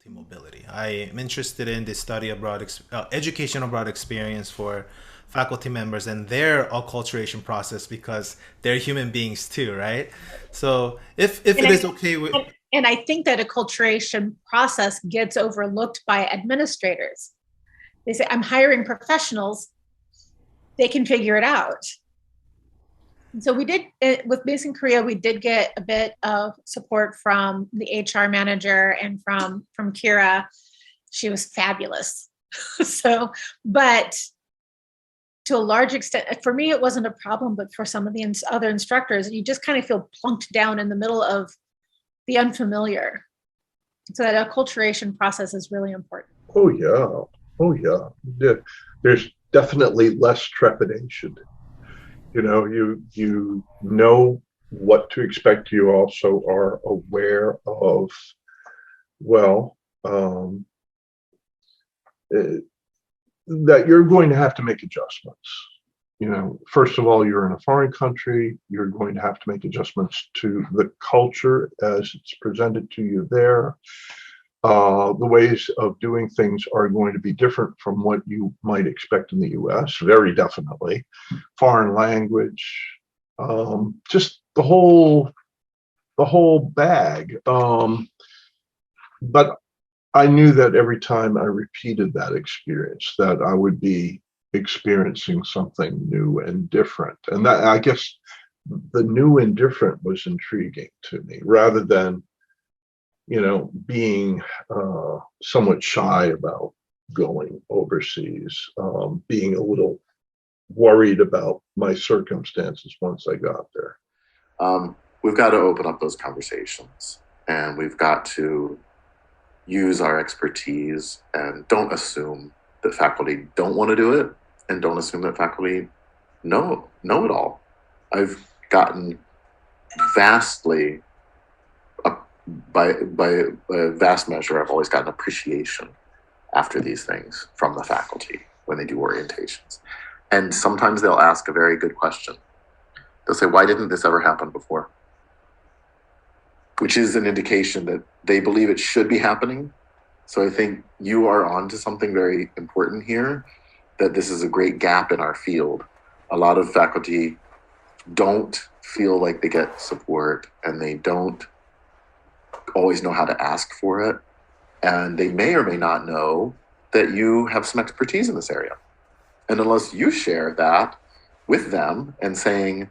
faculty mobility. I am interested in the study abroad, education abroad experience for faculty members and their acculturation process because they're human beings too, right? So if And it is I, okay with, and I think that acculturation process gets overlooked by administrators. They say, I'm hiring professionals, they can figure it out. And so we did, with Mason Korea, we did get a bit of support from the HR manager and from Kira. She was fabulous. So, but to a large extent, for me, it wasn't a problem, but for some of the other instructors, you just kind of feel plunked down in the middle of the unfamiliar. So that acculturation process is really important. Oh yeah. Oh yeah. There's definitely less trepidation. You know what to expect. You also are aware of, well, that you're going to have to make adjustments. First of all, you're in a foreign country. You're going to have to make adjustments to the culture as it's presented to you there. The ways of doing things are going to be different from what you might expect in the US, very definitely. Foreign language, just the whole bag. But I knew that every time I repeated that experience, that I would be experiencing something new and different. And that, I guess, the new and different was intriguing to me, rather than being somewhat shy about going overseas, being a little worried about my circumstances once I got there. We've got to open up those conversations, and we've got to use our expertise, and don't assume that faculty don't want to do it, and don't assume that faculty know it all. I've gotten vastly, by a vast measure, I've always gotten appreciation after these things from the faculty when they do orientations. And sometimes they'll ask a very good question. They'll say, why didn't this ever happen before? Which is an indication that they believe it should be happening. So I think you are onto something very important here, that this is a great gap in our field. A lot of faculty don't feel like they get support, and they don't always know how to ask for it. And they may or may not know that you have some expertise in this area. And unless you share that with them and saying,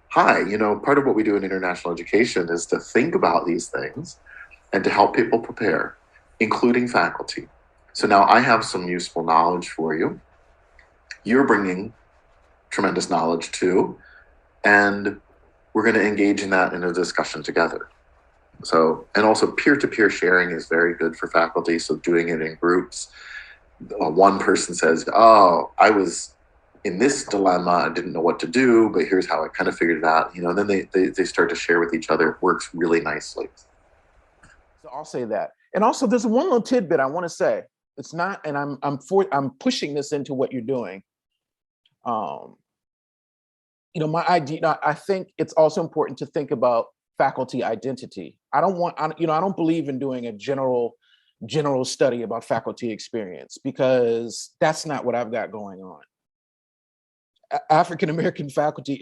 hi, part of what we do in international education is to think about these things and to help people prepare, including faculty. So now I have some useful knowledge for you. You're bringing tremendous knowledge too, and we're going to engage in that in a discussion together. So, and also peer-to-peer sharing is very good for faculty. So doing it in groups, one person says, oh, I was in this dilemma, I didn't know what to do, but here's how I kind of figured it out, and then they start to share with each other. It works really nicely. So I'll say that. And also there's one little tidbit I want to say. It's not, and I'm pushing this into what you're doing. My idea, I think it's also important to think about faculty identity. I don't believe in doing a general study about faculty experience, because that's not what I've got going on. African-American faculty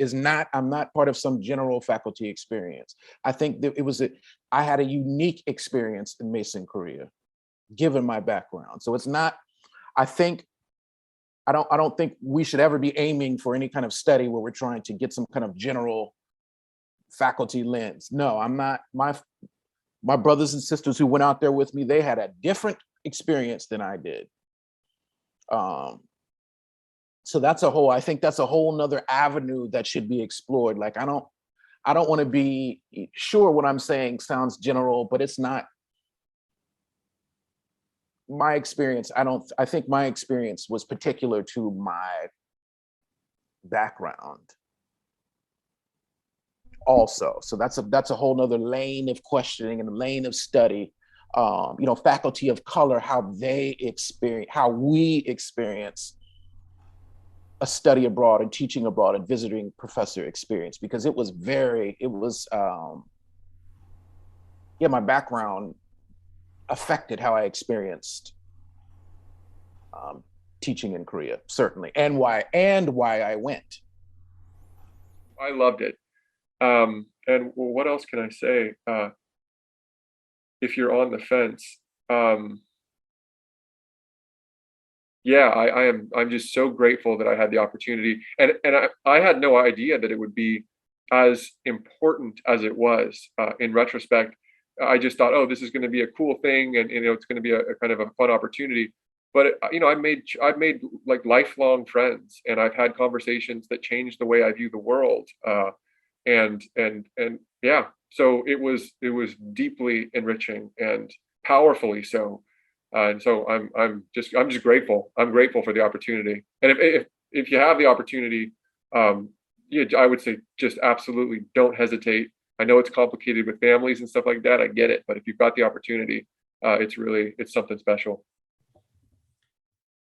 I'm not part of some general faculty experience. I think that I had a unique experience in Mason Korea, given my background. So it's not, I don't think we should ever be aiming for any kind of study where we're trying to get some kind of general faculty lens. No, I'm not. My brothers and sisters who went out there with me, they had a different experience than I did. So I think that's a whole nother avenue that should be explored. Like, I don't want to be sure what I'm saying sounds general, but it's not my experience. I think my experience was particular to my background also. So that's a whole nother lane of questioning and a lane of study. Faculty of color, how we experience a study abroad and teaching abroad and visiting professor experience, because my background, affected how I experienced teaching in Korea, certainly, and why I went. I loved it. And what else can I say? If you're on the fence, yeah, I'm just so grateful that I had the opportunity, and I had no idea that it would be as important as it was. In retrospect, I just thought, oh, this is going to be a cool thing, and it's going to be a kind of a fun opportunity. But I've made like lifelong friends, and I've had conversations that changed the way I view the world. And yeah, so it was deeply enriching and powerfully so. And so I'm just grateful. I'm grateful for the opportunity. And if you have the opportunity, yeah, I would say just absolutely don't hesitate. I know it's complicated with families and stuff like that. I get it, but if you've got the opportunity, it's something special.